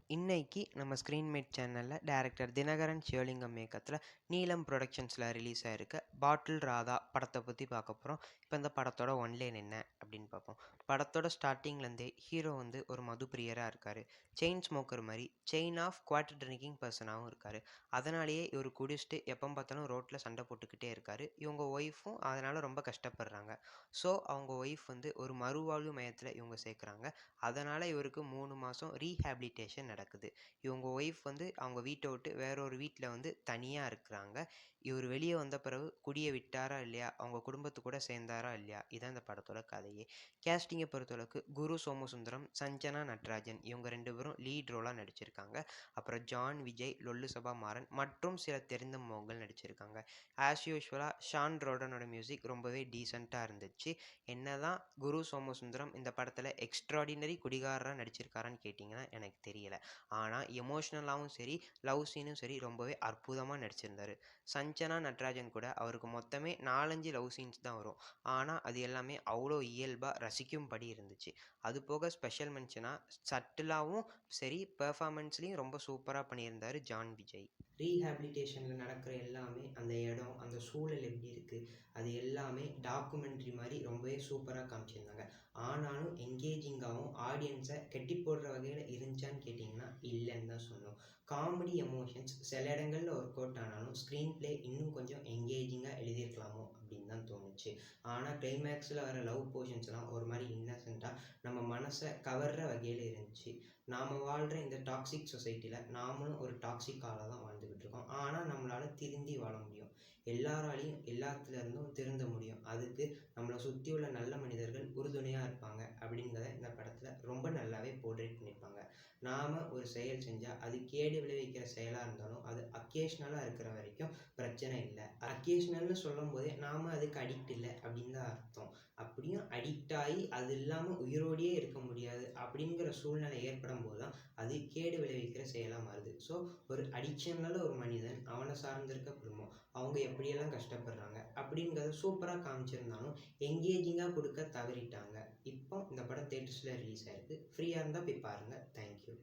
இன்னைக்கு நம்ம ஸ்க்ரீன்மேட் சேனலில் டைரக்டர் தினகரன் சிவலிங்கம் இயக்கத்தில் நீலம் ப்ரொடக்ஷன்ஸில் ரிலீஸ் ஆகிருக்க பாட்டில் ராதா படத்தை பற்றி பார்க்க போகிறோம். இப்போ இந்த படத்தோட ஒன்லைன் என்ன அப்படின்னு பார்ப்போம். படத்தோட ஸ்டார்டிங்லேருந்தே ஹீரோ வந்து ஒரு மது பிரியராக இருக்கார். செயின் ஸ்மோக்கர் மாதிரி செயின் ஆஃப் குவார்ட்டர் ட்ரிங்கிங் பர்சனாகவும் இருக்கார். அதனாலேயே இவர் குடிச்சிட்டு எப்போ பார்த்தாலும் ரோட்டில் சண்டை போட்டுக்கிட்டே இருக்கார். இவங்க ஒய்ஃபும் அதனால் ரொம்ப கஷ்டப்படுறாங்க. ஸோ அவங்க ஒய்ஃப் வந்து ஒரு மறுவாழ்வு மையத்தில் இவங்க சேர்க்குறாங்க. அதனால் இவருக்கு 3 மாதம் ரீஹேபிலிட்டேஷன் நடக்குது. இவங்க ஒய்ஃப் வந்து அவங்க வீட்டை விட்டு வேற ஒரு வீட்டில் வந்து தனியாக இருக்கிறாங்க. இவர் வெளியே வந்த பிறகு குடியை விட்டாரா இல்லையா, அவங்க குடும்பத்து கூட சேர்ந்தாரா இல்லையா, இதான் இந்த படத்தோட கதையே. கேஸ்டிங்கை பொறுத்தளவுக்கு குரு சோமசுந்தரம், சஞ்சனா நட்ராஜன் இவங்க 2 பேரும் லீட் ரோலாக நடிச்சிருக்காங்க. அப்புறம் ஜான் விஜய், லொல்லு சபா மாறன் மற்றும் சில தெரிந்த முகங்கள் நடிச்சிருக்காங்க. ஆஸ் யூஷுவலாக ஷான் ரோடனோட மியூசிக் ரொம்பவே டீசெண்டாக இருந்துச்சு. என்னதான் குரு சோமசுந்தரம் இந்த படத்தில் எக்ஸ்ட்ராடினரி குடிகாரராக நடிச்சிருக்காரான்னு கேட்டிங்கன்னா எனக்கு தெரியல. ஆனால் எமோஷ்னலாகவும் சரி, லவ் சீனும் சரி ரொம்பவே அற்புதமாக நடிச்சிருந்தார். சஞ்சனா நட்ராஜன் கூட அவருக்கு மொத்தமே 4-5 லவ் சீன்ஸ் தான் வரும். ஆனால் அது எல்லாமே அவ்வளோ இயல்பாக ரசிக்கும்படி இருந்துச்சு. அது போக ஸ்பெஷல் மென்ஷனாக சட்டிலாகவும் சரி, பெர்ஃபார்மன்ஸ்லேயும் ரொம்ப சூப்பராக பண்ணியிருந்தார் ஜான் விஜய். ரீஹேபிலிட்டேஷனில் நடக்கிற எல்லாமே, அந்த இடம், அந்த சூழல் எப்படி இருக்குது, அது எல்லாமே டாக்குமெண்ட்ரி மாதிரி ரொம்பவே சூப்பராக காமிச்சிருந்தாங்க. ஆனாலும் என்கேஜிங்காகவும் ஆடியன்ஸை கெட்டி போடுற வகையில் இருந்துச்சான்னு கேட்டிங்கன்னா இல்லைன்னு தான் சொல்லணும். காமெடி எமோஷன்ஸ் சில இடங்களில் ஒர்க் அவுட் ஆனாலும் ஸ்க்ரீன் ப்ளே இன்னும் கொஞ்சம் என்கேஜிங்காக எழுதியிருக்கலாமோ அப்படின்னு தான் தோணுச்சு. ஆனால் கிளைமேக்ஸில் வர லவ் போர்ஷன்ஸ்லாம் ஒரு மாதிரி இன்னசென்ட்டாக நம்ம மனசை கவர்ற வகையில் இருந்துச்சு. நாம் வாழ்கிற இந்த டாக்ஸிக் சொசைட்டியில் நாமளும் ஒரு டாக்ஸிக் ஆளாக தான் வாழ்ந்துக்கிட்டு இருக்கோம். ஆனால் நம்மளால் திருந்தி வாழ முடியும். எல்லாராலையும் எல்லாத்துலேருந்தும் திருந்த முடியும். அதுக்கு நம்மளை சுற்றி உள்ள நல்ல மனிதர்கள் உறுதுணையாக இருப்பாங்க அப்படிங்கிறத இந்த படத்தில் ரொம்ப நல்லாவே போர்ட்ரேட் பண்ணியிருப்பாங்க. நாம் ஒரு செயல் செஞ்சால் அது கேடு விளைவிக்கிற செயலாக இருந்தாலும் அது அக்கேஷ்னலாக இருக்கிற வரைக்கும் பிரச்சனை இல்லை. அக்கேஷ்னல்னு சொல்லும் போதே நாம் அதுக்கு அடிக்ட் இல்லை அப்படின்னு தான் அர்த்தம். அப்படியும் அடிக்ட் ஆகி அது இல்லாமல் உயிரோடையே இருக்க முடியாது அப்படிங்கிற சூழ்நிலை ஏற்படும் போது தான் அது கேடு விளைவிக்கிற செயலாக மாறுது. ஸோ ஒரு அடிக்ஷனால ஒரு மனிதன், அவனை சார்ந்திருக்க குடும்பம், அவங்க எப்படியெல்லாம் கஷ்டப்படுறாங்க அப்படிங்கிறத சூப்பராக காமிச்சிருந்தாலும் என்கேஜிங்காக கொடுக்க தவறிட்டாங்க. இப்போ இந்த படம் தேட்டர்ஸில் ரிலீஸ் ஆயிருக்கு. ஃப்ரீயாக இருந்தால் போய் பாருங்கள். தேங்க்யூ.